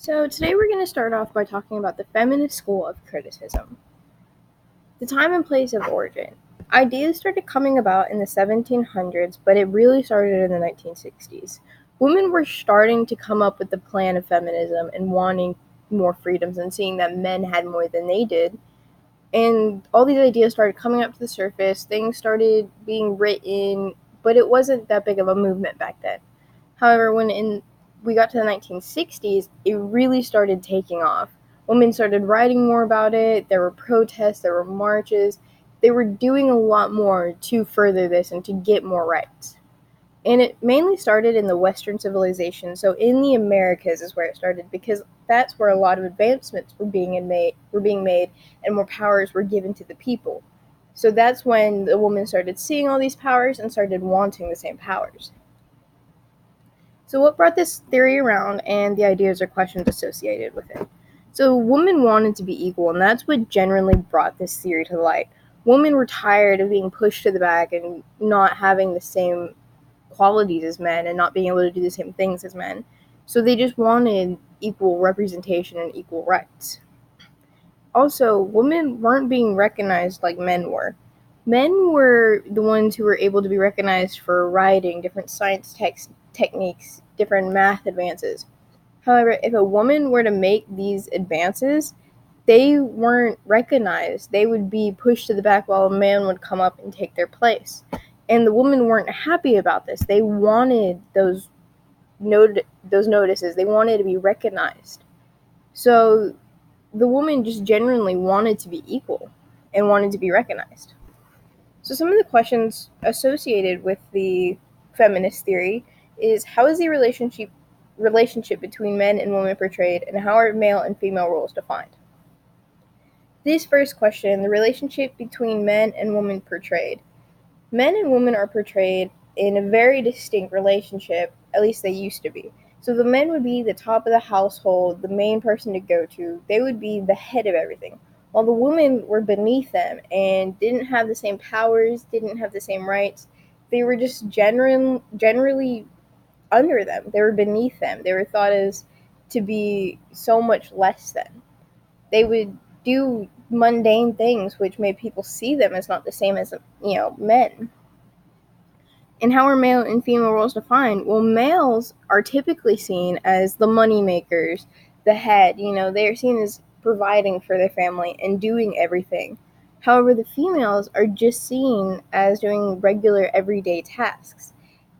So today we're going to start off by talking about the feminist school of criticism. The time and place of origin. Ideas started coming about in the 1700s, but it really started in the 1960s. Women were starting to come up with the plan of feminism and wanting more freedoms and seeing that men had more than they did. And all these ideas started coming up to the surface. Things started being written, but it wasn't that big of a movement back then. However, when we got to the 1960s, it really started taking off. Women started writing more about it. There were protests, there were marches. They were doing a lot more to further this and to get more rights. And it mainly started in the Western civilization. So in the Americas is where it started because that's where a lot of advancements were being made and more powers were given to the people. So that's when the woman started seeing all these powers and started wanting the same powers. So what brought this theory around and the ideas or questions associated with it? So women wanted to be equal, and that's what generally brought this theory to light. Women were tired of being pushed to the back and not having the same qualities as men and not being able to do the same things as men. So they just wanted equal representation and equal rights. Also, women weren't being recognized like men were. Men were the ones who were able to be recognized for writing, different science techniques, different math advances. However, if a woman were to make these advances, they weren't recognized. They would be pushed to the back while a man would come up and take their place. And the women weren't happy about this. They wanted those notices. They wanted to be recognized. So the woman just genuinely wanted to be equal and wanted to be recognized. So some of the questions associated with the feminist theory is how is the relationship between men and women portrayed, and how are male and female roles defined? This first question, the relationship between men and women portrayed. Men and women are portrayed in a very distinct relationship, at least they used to be. So the men would be the top of the household, the main person to go to. They would be the head of everything, while the women were beneath them and didn't have the same powers, didn't have the same rights. They were just generally under them. They were beneath them. They were thought as to be so much less than. They would do mundane things which made people see them as not the same as men. And how are male and female roles defined? Well, males are typically seen as the money makers, the head. They are seen as providing for their family and doing everything. However, the females are just seen as doing regular everyday tasks.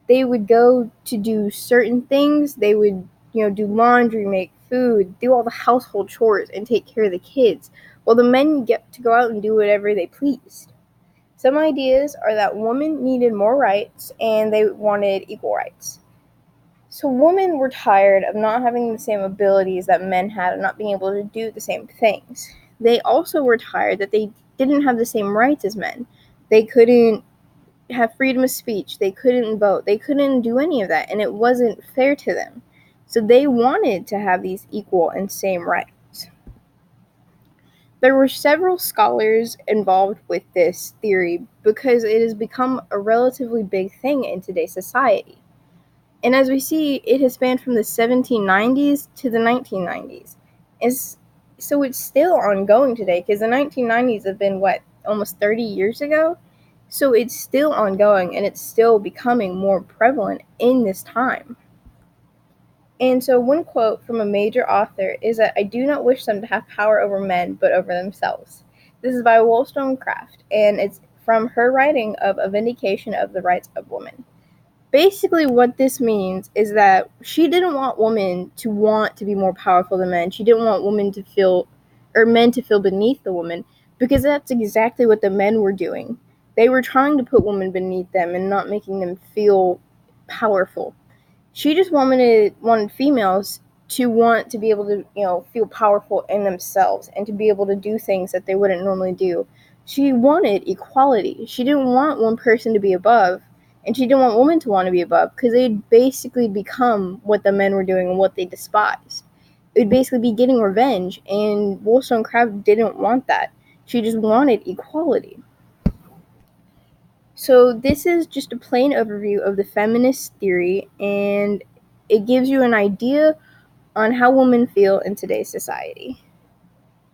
They would go to do certain things. They would, do laundry, make food, do all the household chores, and take care of the kids, while the men get to go out and do whatever they pleased. Some ideas are that women needed more rights and they wanted equal rights. So women were tired of not having the same abilities that men had and not being able to do the same things. They also were tired that they didn't have the same rights as men. They couldn't have freedom of speech. They couldn't vote. They couldn't do any of that, and it wasn't fair to them. So they wanted to have these equal and same rights. There were several scholars involved with this theory because it has become a relatively big thing in today's society. And as we see, it has spanned from the 1790s to the 1990s. So it's still ongoing today because the 1990s have been, almost 30 years ago? So it's still ongoing and it's still becoming more prevalent in this time. And so one quote from a major author is that I do not wish them to have power over men, but over themselves. This is by Wollstonecraft, and it's from her writing of A Vindication of the Rights of Women. Basically, what this means is that she didn't want women to want to be more powerful than men. She didn't want men to feel beneath the woman, because that's exactly what the men were doing. They were trying to put women beneath them and not making them feel powerful. She just wanted females to want to be able to, feel powerful in themselves and to be able to do things that they wouldn't normally do. She wanted equality. She didn't want one person to be above, and she didn't want women to want to be above, because they'd basically become what the men were doing and what they despised. It would basically be getting revenge, and Wollstonecraft didn't want that. She just wanted equality. So this is just a plain overview of the feminist theory, and it gives you an idea on how women feel in today's society.